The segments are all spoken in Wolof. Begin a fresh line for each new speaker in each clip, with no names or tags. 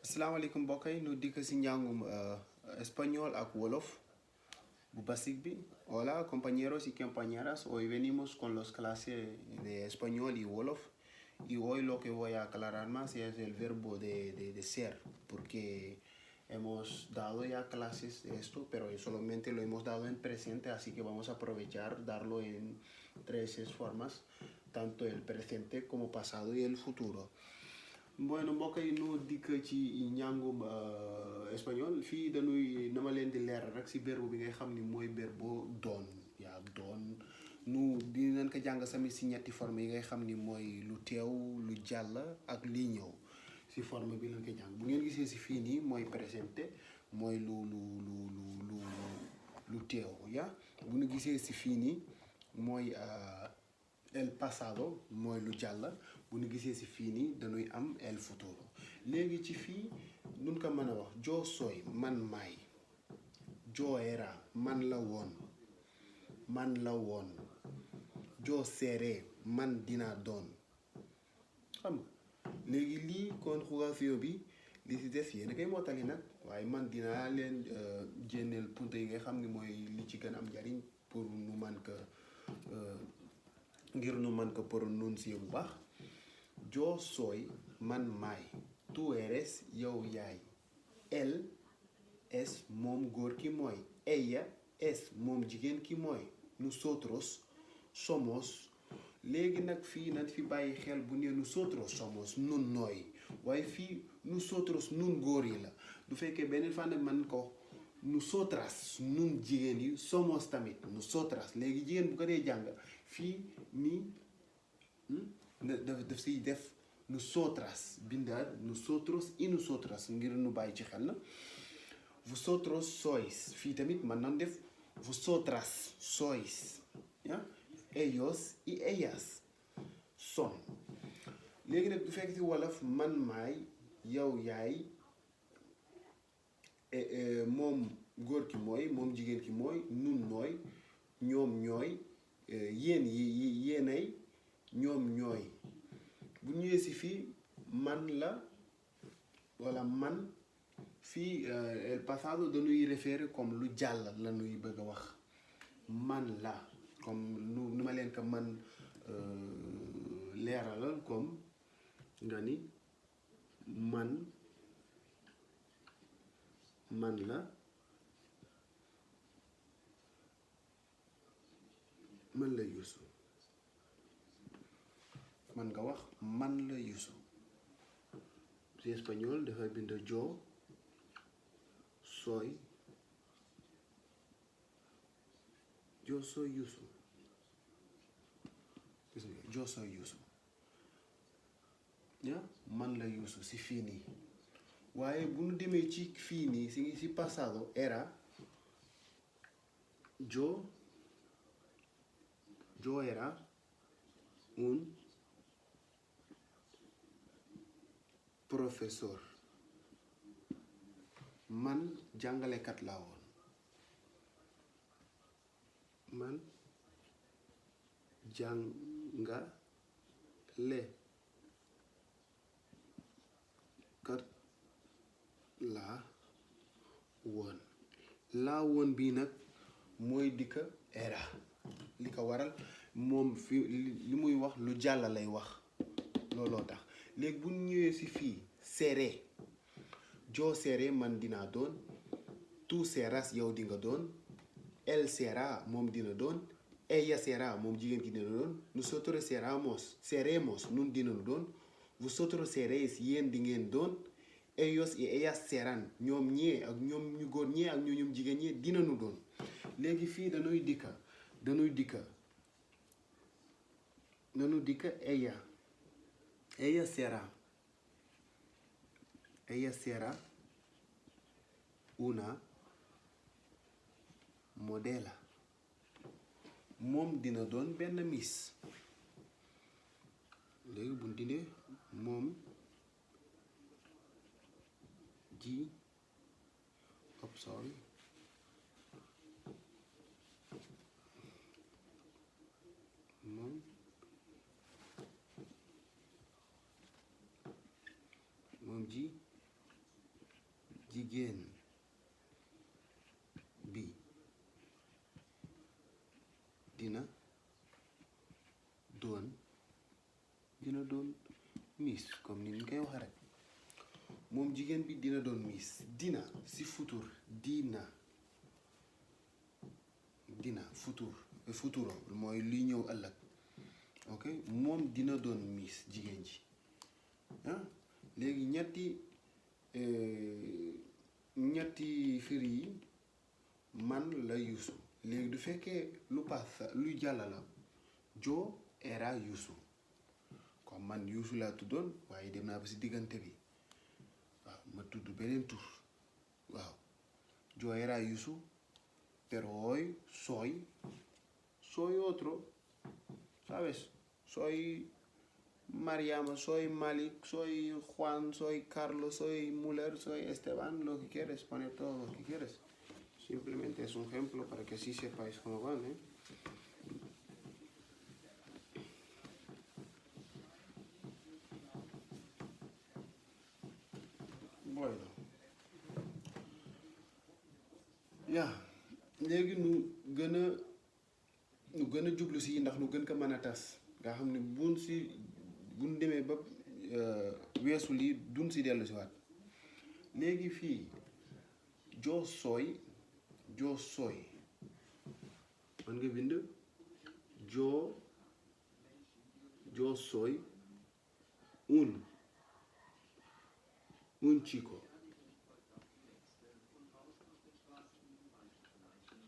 asalaamaaleykum mbokk yi ñu dikk si njàngum español ak wolof bu basic bi. Hola compañeros y compañeras, hoy venimos con las clases de español y wolof y hoy lo que voy a aclarar más es el verbo de ser, porque hemos dado ya clases de esto, pero solamente lo hemos dado en presente, así que vamos a aprovechar darlo en tres formas, tanto el presente como pasado y el futuro. Bueno mbokk yi nu dikk ci njàngum espagnol fii dañuy nama leen di leer rek si verbe bi ngay xam ni mooy verbe doon yaa doon nu dinañ ko jàng sami si ñetti forme yi ngay xam ni mooy lu teew lu jàll ak lii ñëw si forme bi lañ ko jàng. Bu ngeen gisee si fii nii mooy présenté mooy lu teew yaa bu ñu gisee si fii nii mooy el pasado mooy lu jàll. Bu ñu gisee si fii nii dañuy am el futuro. léegi ci fii nun ko mën a wax yo soy man maay, yo era man la woon, yo seré man dinaa doon. xam nga léegi lii conjugación bi li si des yéen a koy mottali nag, waaye man dinaa leen génneel punte yi nga xam ni mooy li ci gën a am njariñ pour nu man ko ngir nu man ko prononcer bu baax. Yo soy man maay, tú eres yow yaay, él es moom góor ki mooy, ella es moom jigéen ki mooy, nosotros somos. léegi nag fii nañ fi bàyyi xel bu ne nosotros somos nun nooy, waaye fii nosotros nun góor yi la. du fekkee beneen fànn man ko nosotras nun jigéen yi somos tamit nosotras. léegi jigéen bu ko dee jàng fii nii daf siy def nosotras bindaat nosotros y nosotras ngir nu bàyyi ci xel na. vosotros sois fii tamit mën nañ def vosotras sois ya, ellos y ellas son. léegi nag du fekk ci wolof man maay, yow yaay, moom góor ki mooy, moom jigéen ki mooy, nun nooy, ñoom ñooy, yéen yéenay, ñoom ñooy. bu ñëwee si fii man la wala man fii el pasado dañuy référer comme lu jàll la ñuy bëgg a wax. man la comme nu ma leen ko man leeralal comme nga ni man la Youssou. man nga wax man la Youssou. ci espagnol dafay bind yo soy Youssou. yo soy Youssou ya man la Youssou si fii nii. waaye bu ñu demee ci fii nii si pasado era yo era un professeur. man jàngalekat laa woon. man jàngalekat laa woon. laa woon bii nag mooy dikka era. li ko waral moom fi li muy wax lu jàll lay wax looloo tax. léegi bu ñëwee si fii seré, yo seré man dinaa doon, tú serás yow di nga doon, él será moom dina doon, ella será moom jigéen ki dina doon, nosotros seremos nun dinañu doon, vosotros seréis yéen di ngeen doon, ellos y ellas serán ñoom ñee ak ñoom ñu góor ñee ak ñoom jigéen ñee dinañu doon. léegi fii dañuy dikka ella será una modela. moom dina doon benn miss. léegi bu ñu dindee moom moom ji jigéen bi dina doon miss comme ni ñu koy waxee rek moom jigéen bi dina doon miss. Dina si futur dina futuro mooy luy ñëw ëllëg. ok moom dina doon miss jigéen ji léegi ñetti firi yi man la Yuusu. léegi du fekkee lu jàll la Joe era Yuusu comme man Yuusu laa tuddoon waaye dem naa ba si diggante bi waaw ma tudd beneen tur waaw Joe era Yuusu pero hoy soy otro, ¿sabes? Soy Mariama, soy Malik, soy Juan, soy Carlos, soy Müller, soy Esteban, lo que quieres, poner todo lo que quieres. Simplemente es un ejemplo para que así sepáis cómo van, Bueno. léegi nu gën a jublu si ndax nu gën ko mën a tas nga xam ne buñ demee ba weesu lii duñ si dellu si waat. léegi fii yo soy man nga bind yo soy un chico.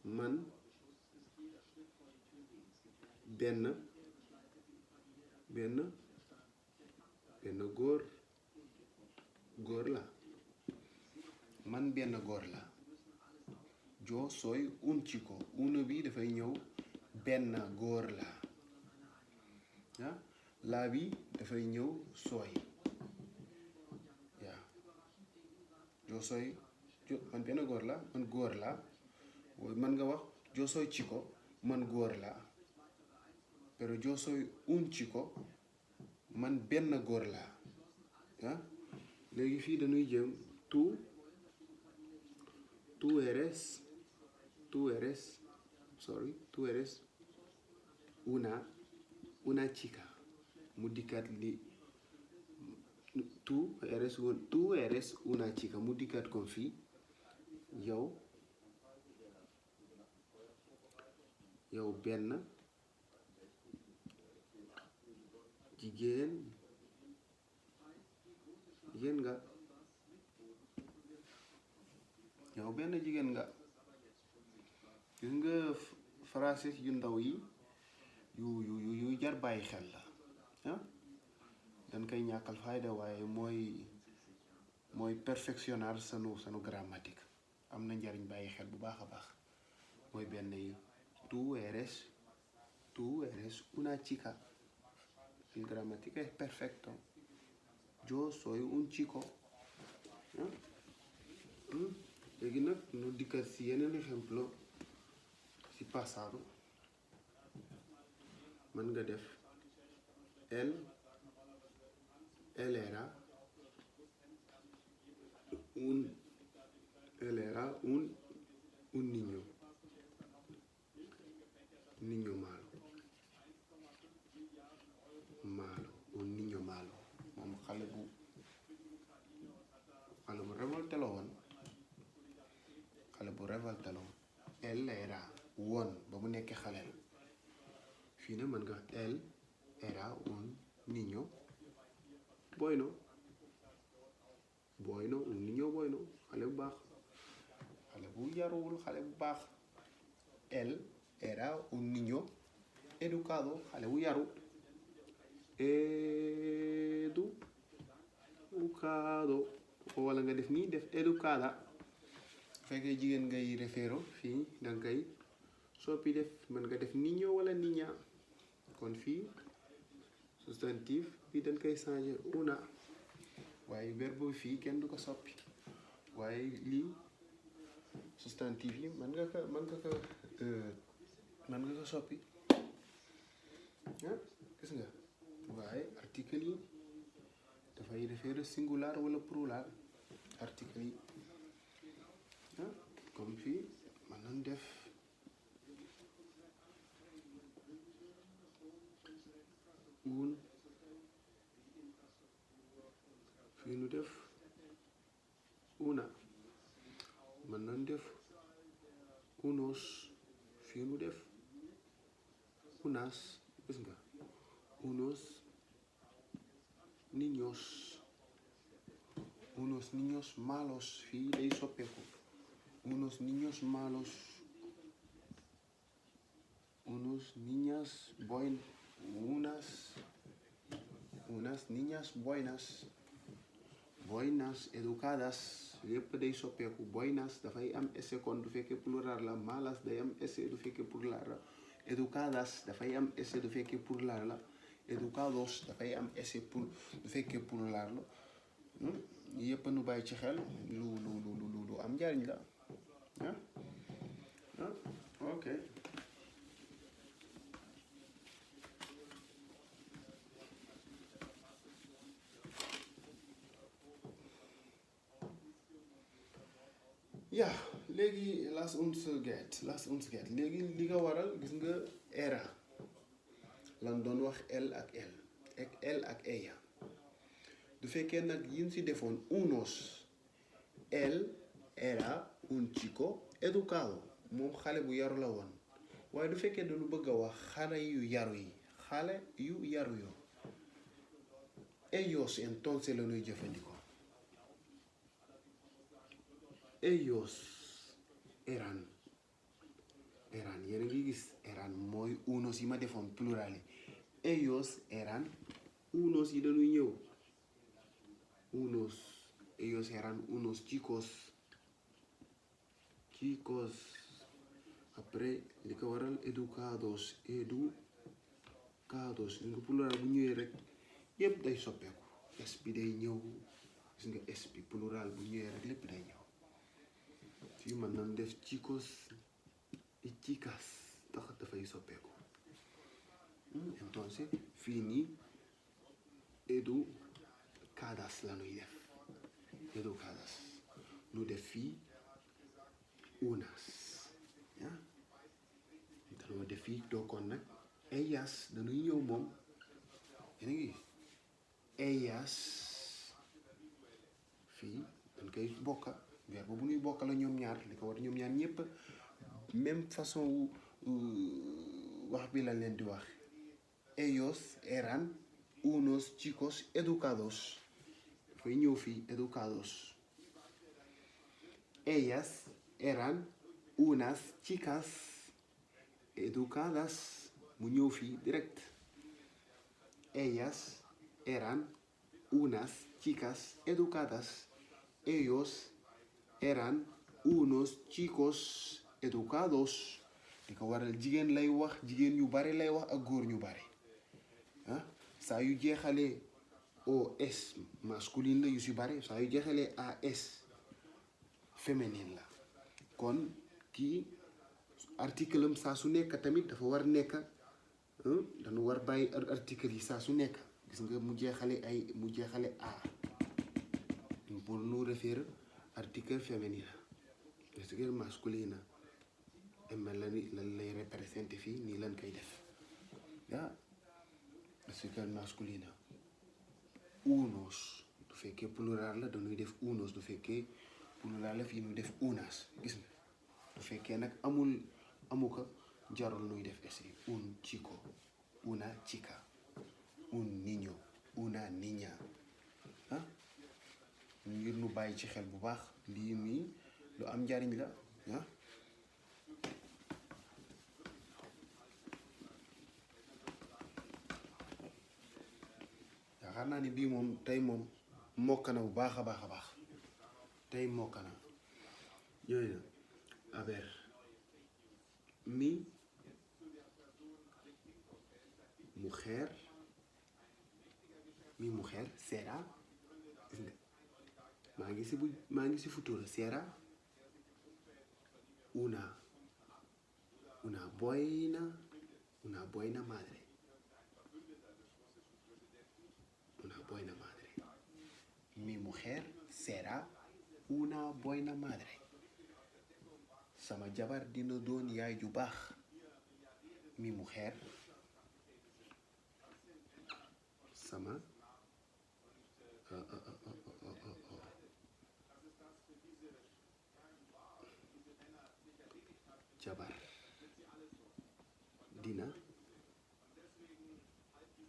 man benn góor la. man benn góor la. yo soy un chico. uno bi dafay ñëw benn góor la. laa bi dafay ñëw soy. yo soy man benn góor la man góor la. man nga wax yo soy chico man góor la pero yo soy un chico man benn góor la léegi fii dañuy jëm tú eres una chica mu dikkaat li tú eres una chica mu dikkaat comme fii yow benn jigéen nga. gis nga français yu ndaw yi yu jar bàyyi xel la dañ koy ñàkkal fayda waaye mooy perfectionner sanu grammatique am na njariñ bàyyi xel bu baax a baax. mooy benn yi tú eres una chica. El gramática es perfecto. Yo soy un chico. léegi nag nu dikkat si yeneen ejemplo si pasado. mën nga def él era un niño malo. moom xale bu révolté la woon. él era woon ba mu nekkee xale la. fii ne mën nga él era un niño bueno. un niño bueno xale bu baax. xale bu yaruwul xale bu baax. él era un niño educado xale bu yaru. educado wala nga def nii def educada. fekkee jigéen ngay référo fii danga koy soppi def mën nga def niño wala niña. kon fii substantif bi dañ koy changer una waaye verbe fii kenn du ko soppi. waaye lii substantif yi mën nga ko soppi gis nga. waaye article yi dafay référer singular wala plural. article yi def una, mën nañ def unos, fii nu def unas, gis nga unos niños malos, fii day soppeeku unos niños malos, unos niñas unas niñas buenas educadas, yépp day soppeeku. Buenas dafay am s kon du fekkee plural la, malas day am s du fekkee plural la, educadas dafay am s du fekkee plural la, educados dafay am s du fekkee plural la. yépp nu bàyyi ci xel, lu am njariñ la. ok. ja léegi lass uns geht léegi li nga waral gis nga era lan doon wax L ak ella du fekkee nag yin si defoon unos, él era un chico educado, moom xale bu yaru la woon. waaye du fekkee dañu bëgg a wax xale yu yaru yo ellos entonces la ñuy jëfandikoo. ellos eran yéen a ngi gis eran mooy unos yi ma defoon plural yi. ellos eran unos yi dañuy ñëw ellos eran unos chicos après li ko waral educados li nga plural bu ñëwee rek yépp day soppeeku, s bi day ñëw, gis nga s bi plural bu ñëwee rek lépp day ñëw. fii mën nañ def chicos y chicas tax dafay soppeeku. entonces fii nii educadas la ñuy def, educadas nu def fii unas dañoo def fii dookoon nag ellas dañuy ñëw moom yéen a ngi ellas fii dañ koy bokka verbe bu ñuy bokka la ñoom ñaar li ko war ñoom ñaar ñépp même façon wax bi la leen di wax. ellos eran unos chicos educados, dafay ñëw fii educados. ellas eran unas chicas educadas, mu ñëw fii direct. ellas eran unas chicas educadas, ellos eran unos chicos educados. li ko waral jigéen lay wax, jigéen ñu bari lay wax ak góor ñu bari saa yu jeexalee os masculine la yu si bari, saa yu jeexalee as féminine la. kon kii article am saa su nekk tamit dafa war nekk dañu war bàyyi article yi saa su nekk, gis nga mu jeexale a pour nous référer article féminin article masculin mel la ni lan lay représenté fii nii lan koy def article masculin unos du fekkee plural la dañuy def unos, du fekkee plural la fii ñuy def unas, gis nga du fekkee nag amu ko jarul nuy def essai. un chico, una chica, un niño, una niña ngir nu bàyyi ci xel bu baax, lii nii lu am njariñ la yaakaar naa ni bii moom tey moom mokk na bu baax a baax tey mokk na yooyu na. a ver mi mujer será, maa ngi si futuro, será una buena madre. Mi mujer será una buena madre. sama jabar dina doon yaay ju baax. mi mujer jabar dina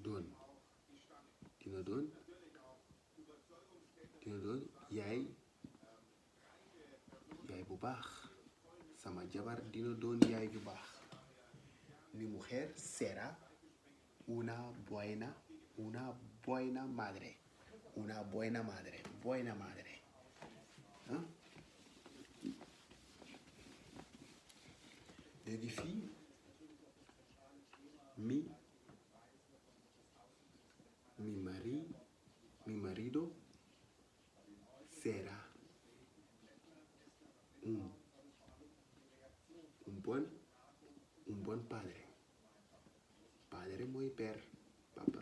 doon yaay bu baax. Sama jabar dina doon yaay bu baax. Mi mujer será una buena madre. Una buena madre. Hein? Léegi fii mi marido será un buen padre. Padre mooy père, papa.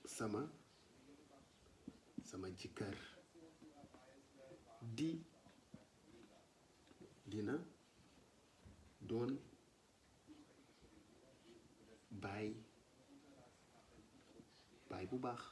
Sama jëkkër dina doon baay bu baax.